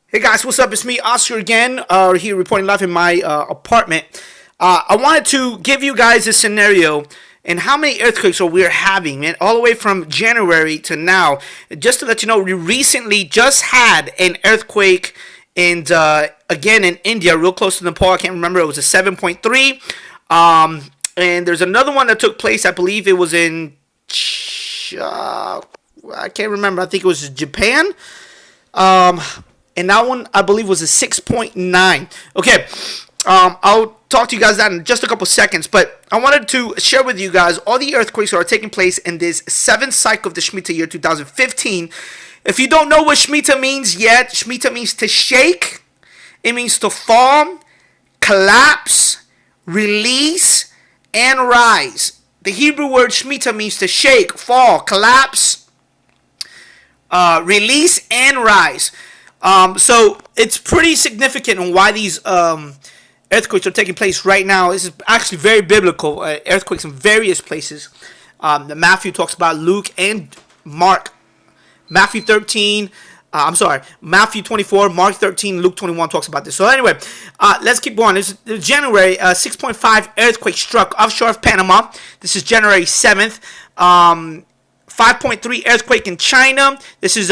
Hey guys, what's up? It's me, Oscar, again, here reporting live in my apartment. I wanted to give you guys a scenario and how many earthquakes are we having, man, all the way from January to now. Just to let you know, we recently just had an earthquake again in India, real close to Nepal. I can't remember. It was a 7.3. And there's another one that took place. I believe it was in I can't remember. I think it was Japan. And that one, I believe, was a 6.9. Okay, I'll talk to you guys that in just a couple seconds. But I wanted to share with you guys all the earthquakes that are taking place in this 7th cycle of the Shemitah year 2015. If you don't know what Shemitah means yet, Shemitah means to shake. It means to fall, collapse, release, and rise. The Hebrew word Shemitah means to shake, fall, collapse, release, and rise. So it's pretty significant on why these earthquakes are taking place right now. This is actually very biblical. Earthquakes in various places. The Matthew talks about, Luke and Mark. Matthew 13. Matthew 24, Mark 13, Luke 21 talks about this. So anyway, let's keep going. This is January, 6.5 earthquake struck offshore of Panama. This is January 7th. 5.3 earthquake in China. This is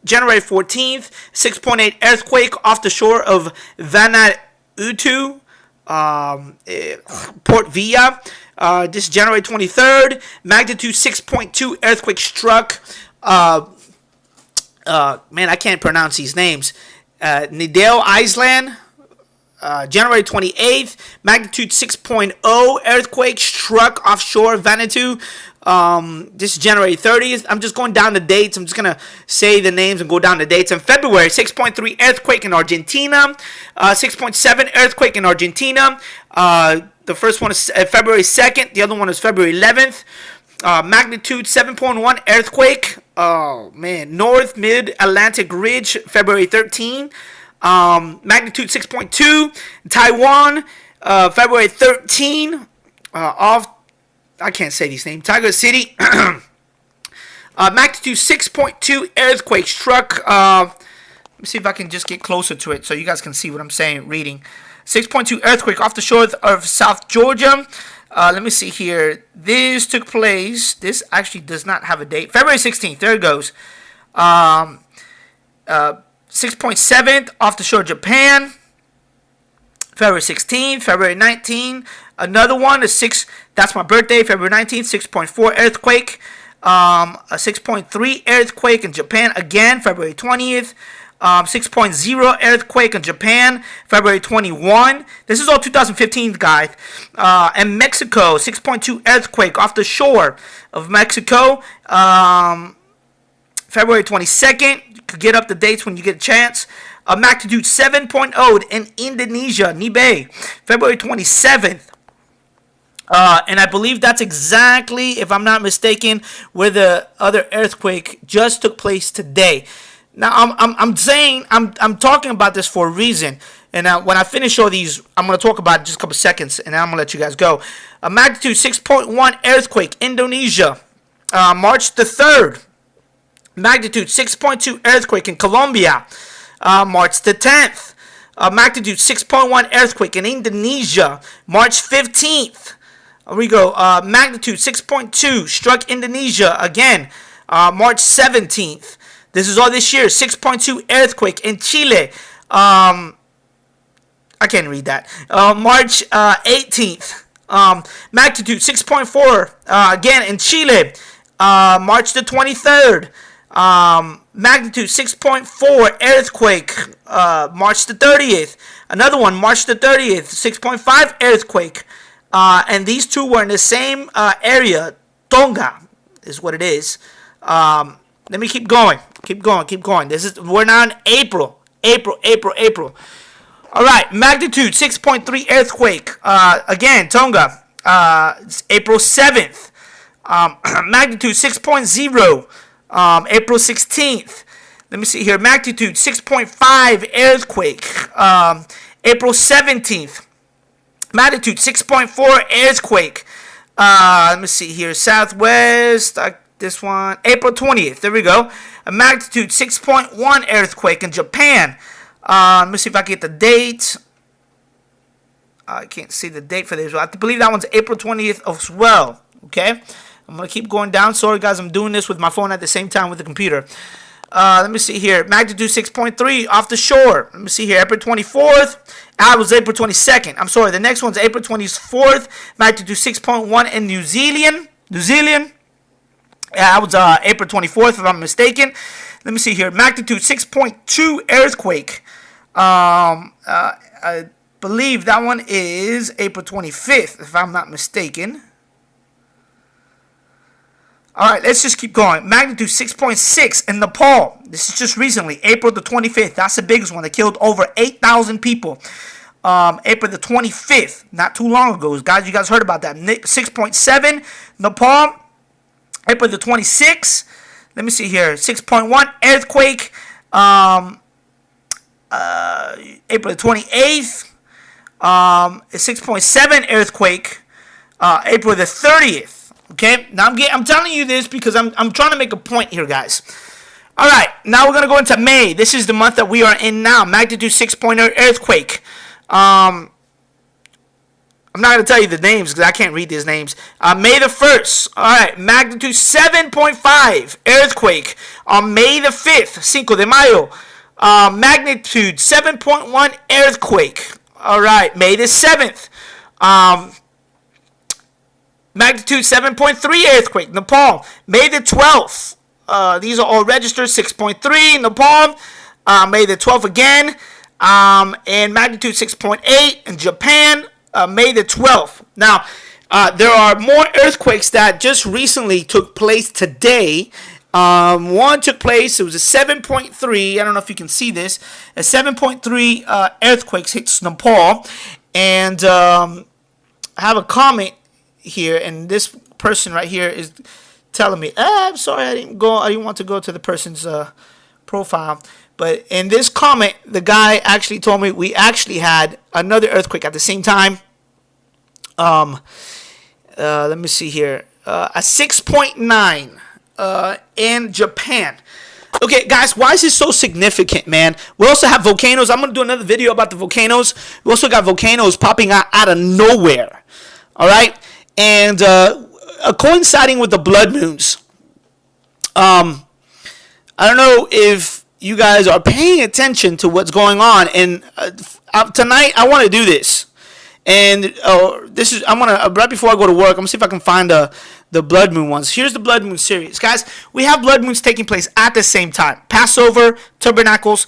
January 14th, 6.8 earthquake off the shore of Vanuatu, Port Villa. This is January 23rd, magnitude 6.2 earthquake struck. Man, I can't pronounce these names. Nidale Island. January 28th, magnitude 6.0 earthquake struck offshore Vanuatu. This is January 30th. I'm just going down the dates. I'm just going to say the names and go down the dates. In February, 6.3 earthquake in Argentina. 6.7 earthquake in Argentina. The first one is February 2nd. The other one is February 11th. Magnitude 7.1 earthquake. Oh, man. North Mid-Atlantic Ridge, February 13th. Magnitude 6.2. Taiwan, February 13. I can't say these names. Tiger City. Magnitude 6.2 earthquake struck. Let me see if I can just get closer to it so you guys can see what I'm saying, reading. 6.2 earthquake off the shore of South Georgia. Let me see here. This took place. This actually does not have a date. February 16th. There it goes. 6.7 off the shore of Japan. February 16th. February 19th. Another one is 6. That's my birthday. February 19th. 6.4 earthquake. A 6.3 earthquake in Japan. Again, February 20th. 6.0 earthquake in Japan, February 21. This is all 2015, guys. And Mexico, 6.2 earthquake off the shore of Mexico, February 22nd. You could get up the dates when you get a chance. Magnitude 7.0 in Indonesia, Nibe, February 27th. And I believe that's exactly, if I'm not mistaken, where the other earthquake just took place today. Now I'm talking about this for a reason, and when I finish all these, I'm gonna talk about it just a couple seconds, and then I'm gonna let you guys go. A magnitude 6.1 earthquake, Indonesia, March the 3rd. Magnitude 6.2 earthquake in Colombia, March the 10th. Magnitude 6.1 earthquake in Indonesia, March 15th. Here we go. Magnitude 6.2 struck Indonesia again, March 17th. This is all this year. 6.2 earthquake in Chile. I can't read that. March 18th. Magnitude 6.4 again in Chile. March the 23rd. Magnitude 6.4 earthquake. March the 30th. Another one, March the 30th. 6.5 earthquake. And these two were in the same area. Tonga is what it is. Let me keep going. Keep going. We're now in April. April. All right, magnitude 6.3 earthquake. Again, Tonga. It's April 7th. Magnitude 6.0. April 16th. Let me see here. Magnitude 6.5 earthquake. April 17th. Magnitude 6.4 earthquake. Let me see here. Southwest. This one, April 20th. There we go. A magnitude 6.1 earthquake in Japan. Let me see if I get the date. I can't see the date for this. I believe that one's April 20th as well. Okay? I'm going to keep going down. Sorry, guys. I'm doing this with my phone at the same time with the computer. Let me see here. Magnitude 6.3 off the shore. Let me see here. April 24th. That was April 22nd. I'm sorry. The next one's April 24th. Magnitude 6.1 in New Zealand. Yeah, that was April 24th, if I'm mistaken. Let me see here. Magnitude 6.2 earthquake. I believe that one is April 25th, if I'm not mistaken. All right, let's just keep going. Magnitude 6.6 in Nepal. This is just recently, April the 25th. That's the biggest one that killed over 8,000 people. April the 25th, not too long ago. Guys, you guys heard about that. 6.7, Nepal. April the 26th. Let me see here. 6.1, earthquake. April the 28th. 6.7, earthquake. April the 30th. Okay, now I'm telling you this because I'm trying to make a point here, guys. All right, now we're gonna go into May. This is the month that we are in now. Magnitude 6.0 earthquake. I'm not gonna tell you the names because I can't read these names. May the 1st. All right, magnitude 7.5 earthquake on May the 5th. Cinco de Mayo. Magnitude 7.1 earthquake. All right, May the 7th. Magnitude 7.3 earthquake, Nepal. May the 12th. These are all registered. 6.3, Nepal. May the 12th again. And magnitude 6.8 in Japan. May the 12th. Now, there are more earthquakes that just recently took place today. One took place. It was a 7.3. I don't know if you can see this. A 7.3 earthquakes hits Nepal. And I have a comment here, and this person right here is telling me, I'm sorry, I didn't want to go to the person's profile, but in this comment the guy actually told me we actually had another earthquake at the same time. Let me see here, a 6.9 in Japan. Okay, guys, why is this so significant, man? We also have volcanoes. I'm going to do another video about the volcanoes. We also got volcanoes popping out of nowhere. All right? And coinciding with the blood moons. I don't know if you guys are paying attention to what's going on. And tonight, I want to do this. And I'm gonna right before I go to work, I'm gonna see if I can find the blood moon ones. Here's the blood moon series, guys. We have blood moons taking place at the same time: Passover, Tabernacles,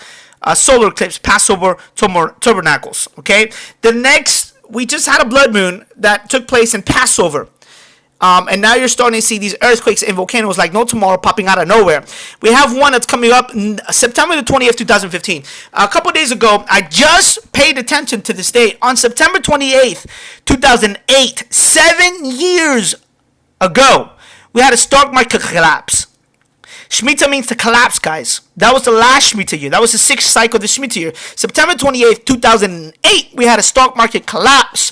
solar eclipse, Passover, Tabernacles. Okay. The next, we just had a blood moon that took place in Passover. And now you're starting to see these earthquakes and volcanoes like no tomorrow popping out of nowhere. We have one that's coming up September the 20th, 2015. A couple days ago, I just paid attention to this date. On September 28th, 2008, 7 years ago, we had a stock market collapse. Shemitah means to collapse, guys. That was the last Shemitah year. That was the 6th cycle of the Shemitah year. September 28th, 2008, we had a stock market collapse.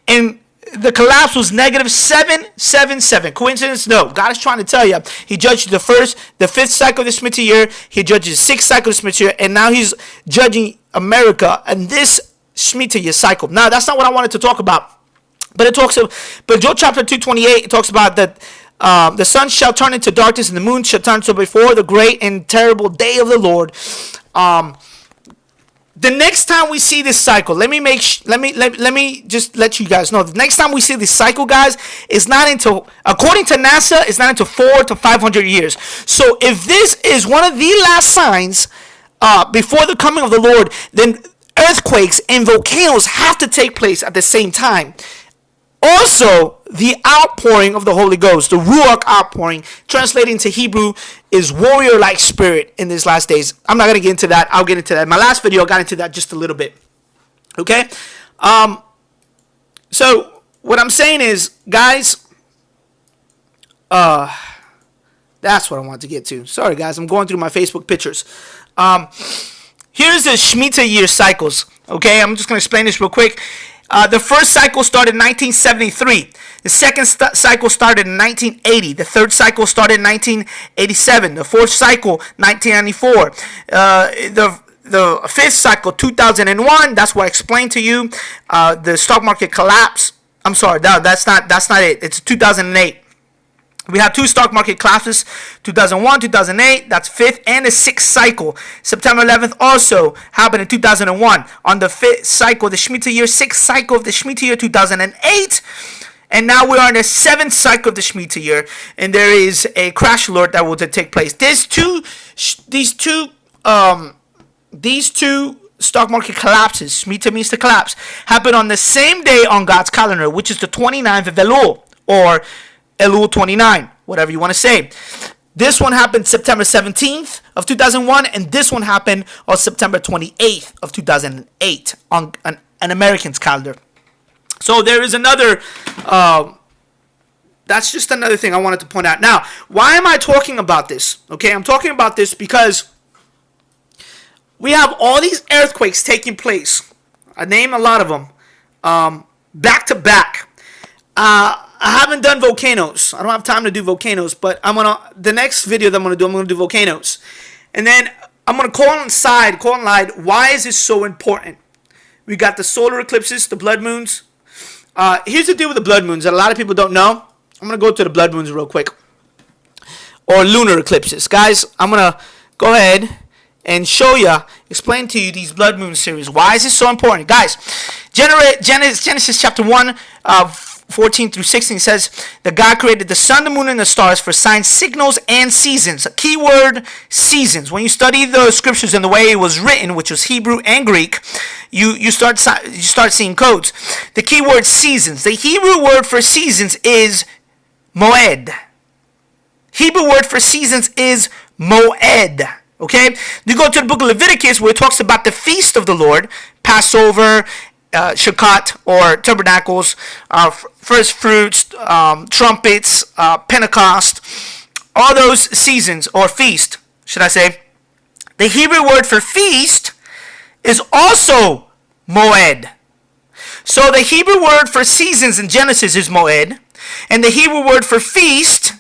And the collapse was negative 777. Coincidence? No. God is trying to tell you. He judged the 5th cycle of the Shemitah year. He judges the 6th cycle of the Shemitah year. And now he's judging America and this Shemitah year cycle. Now, that's not what I wanted to talk about. But Joel chapter 2:28, it talks about that the sun shall turn into darkness and the moon shall turn to before the great and terrible day of the Lord. The next time we see this cycle, let me just let you guys know. The next time we see this cycle, guys, is not until, according to NASA, it's not until 400 to 500 years. So if this is one of the last signs before the coming of the Lord, then earthquakes and volcanoes have to take place at the same time. Also, the outpouring of the Holy Ghost, the Ruach outpouring, translating to Hebrew, is warrior-like spirit in these last days. I'm not going to get into that. I'll get into that. In my last video, I got into that just a little bit. Okay? So, what I'm saying is, guys, that's what I wanted to get to. Sorry, guys. I'm going through my Facebook pictures. Here's the Shemitah year cycles. Okay? I'm just going to explain this real quick. The first cycle started in 1973. The second cycle started in 1980. The third cycle started in 1987. The fourth cycle, 1994. the fifth cycle, 2001. That's what I explained to you. The stock market collapse. I'm sorry, that's not it. It's 2008. We have two stock market collapses, 2001, 2008. That's fifth and the sixth cycle. September 11th also happened in 2001. On the fifth cycle, the Shemitah year, sixth cycle of the Shemitah year, 2008. And now we are in the seventh cycle of the Shemitah year, and there is a crash alert that will take place. These two stock market collapses, Shemitah means to collapse, happen on the same day on God's calendar, which is the 29th of Elul, or Elul 29, whatever you want to say. This one happened September 17th of 2001, and this one happened on September 28th of 2008 on an American's calendar. So there is another, that's just another thing I wanted to point out. Now, why am I talking about this? Okay, I'm talking about this because we have all these earthquakes taking place. I name a lot of them, back to back. I haven't done volcanoes. I don't have time to do volcanoes, but the next video that I'm gonna do volcanoes. And then I'm gonna call on light, why is this so important? We got the solar eclipses, the blood moons. Here's the deal with the blood moons that a lot of people don't know. I'm going to go to the blood moons real quick. Or lunar eclipses. Guys, I'm going to go ahead and explain to you these blood moon series. Why is this so important? Guys, Genesis chapter 1, 14 through 16 says that God created the sun, the moon, and the stars for signs, signals, and seasons. A key word, seasons. When you study the scriptures in the way it was written, which was Hebrew and Greek, you start seeing codes. The key word, seasons. The Hebrew word for seasons is moed. Hebrew word for seasons is moed. Okay? You go to the book of Leviticus where it talks about the feast of the Lord, Passover, Shakat or tabernacles, first fruits, trumpets, Pentecost, all those seasons or feast, should I say. The Hebrew word for feast is also moed. So the Hebrew word for seasons in Genesis is moed, and the Hebrew word for feast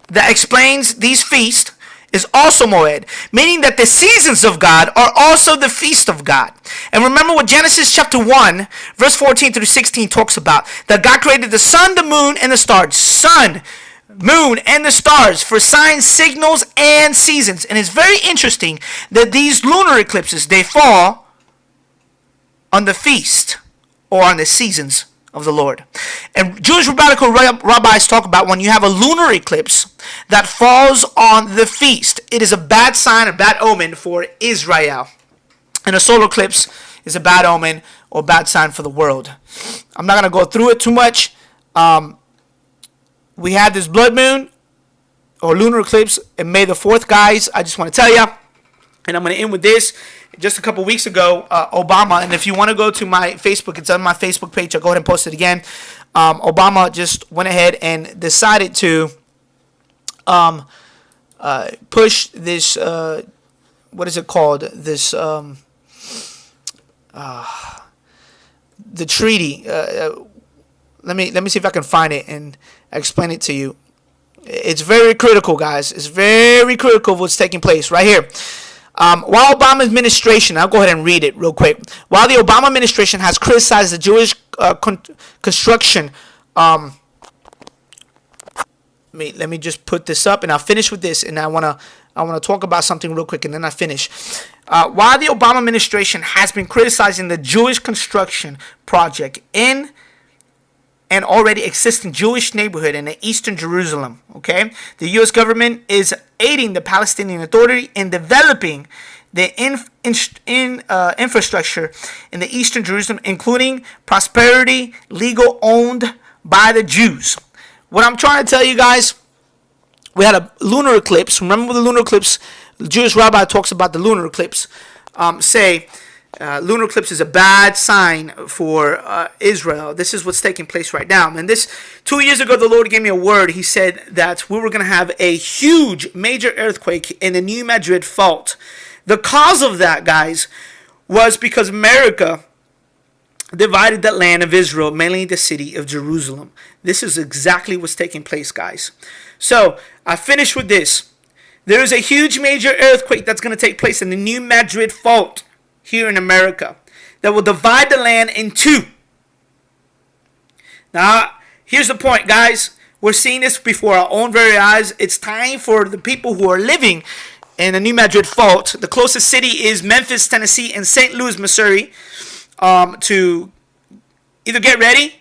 that explains these feasts is also moed, meaning that the seasons of God are also the feast of God. And remember what Genesis chapter 1, verse 14 through 16 talks about, that God created the sun, the moon, and the stars. Sun, moon, and the stars for signs, signals, and seasons. And it's very interesting that these lunar eclipses, they fall on the feast or on the seasons of the Lord. And Jewish rabbinical rabbis talk about when you have a lunar eclipse that falls on the feast, it is a bad sign, a bad omen for Israel. And a solar eclipse is a bad omen or bad sign for the world. I'm not going to go through it too much. We had this blood moon or lunar eclipse in May the 4th, guys. I just want to tell you, and I'm going to end with this. Just a couple weeks ago, Obama, and if you want to go to my Facebook, it's on my Facebook page. I'll go ahead and post it again. Obama just went ahead and decided to push this, what is it called? This, the treaty. Let me see if I can find it and explain it to you. It's very critical, guys. It's very critical what's taking place right here. While Obama administration, I'll go ahead and read it real quick. While the Obama administration has criticized the Jewish construction, let me just put this up, and I'll finish with this. And I wanna talk about something real quick, and then I finish. While the Obama administration has been criticizing the Jewish construction project in an already existing Jewish neighborhood in the eastern Jerusalem, okay? The U.S. government is aiding the Palestinian Authority in developing the infrastructure in the eastern Jerusalem, including prosperity, legal owned by the Jews. What I'm trying to tell you guys, we had a lunar eclipse. Remember the lunar eclipse? The Jewish rabbi talks about the lunar eclipse. Lunar eclipse is a bad sign for Israel. This is what's taking place right now. And 2 years ago, the Lord gave me a word. He said that we were going to have a huge, major earthquake in the New Madrid fault. The cause of that, guys, was because America divided that land of Israel, mainly the city of Jerusalem. This is exactly what's taking place, guys. So I finish with this. There is a huge major earthquake that's going to take place in the New Madrid Fault here in America that will divide the land in two. Now, here's the point, guys. We're seeing this before our own very eyes. It's time for the people who are living in the New Madrid Fault. The closest city is Memphis, Tennessee, and St. Louis, Missouri, to either get ready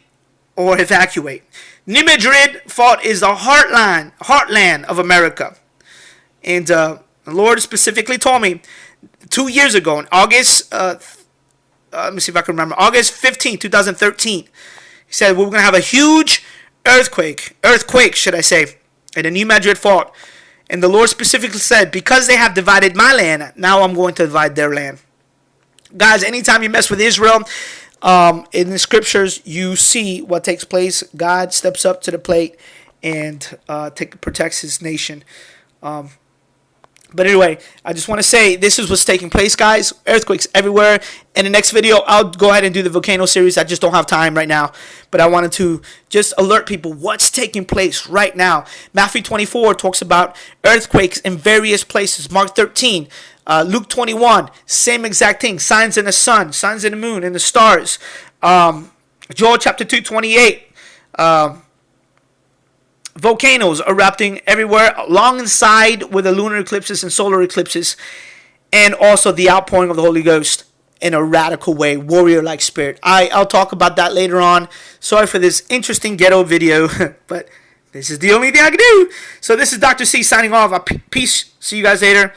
or evacuate. New Madrid Fault is the heartland of America. And the Lord specifically told me 2 years ago, in August, let me see if I can remember, August 15, 2013, he said we're going to have a huge earthquake should I say, in the New Madrid Fault. And the Lord specifically said, because they have divided my land, now I'm going to divide their land. Guys, anytime you mess with Israel, in the scriptures, you see what takes place. God steps up to the plate and protects his nation. But anyway, I just want to say this is what's taking place, guys. Earthquakes everywhere. In the next video, I'll go ahead and do the volcano series. I just don't have time right now. But I wanted to just alert people what's taking place right now. Matthew 24 talks about earthquakes in various places. Mark 13, Luke 21, same exact thing. Signs in the sun, signs in the moon, and the stars. Joel chapter 2, 28. Volcanoes erupting everywhere alongside with the lunar eclipses and solar eclipses, and also the outpouring of the Holy Ghost in a radical way, warrior-like spirit. I'll talk about that later on. Sorry for this interesting ghetto video, but this is the only thing I can do. So this is Dr. C signing off. Peace. See you guys later,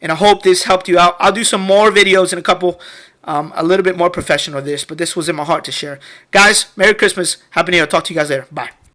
and I hope this helped you out. I'll do some more videos in a couple, a little bit more professional this, but this was in my heart to share. Guys, Merry Christmas. Happy New Year. Talk to you guys later. Bye.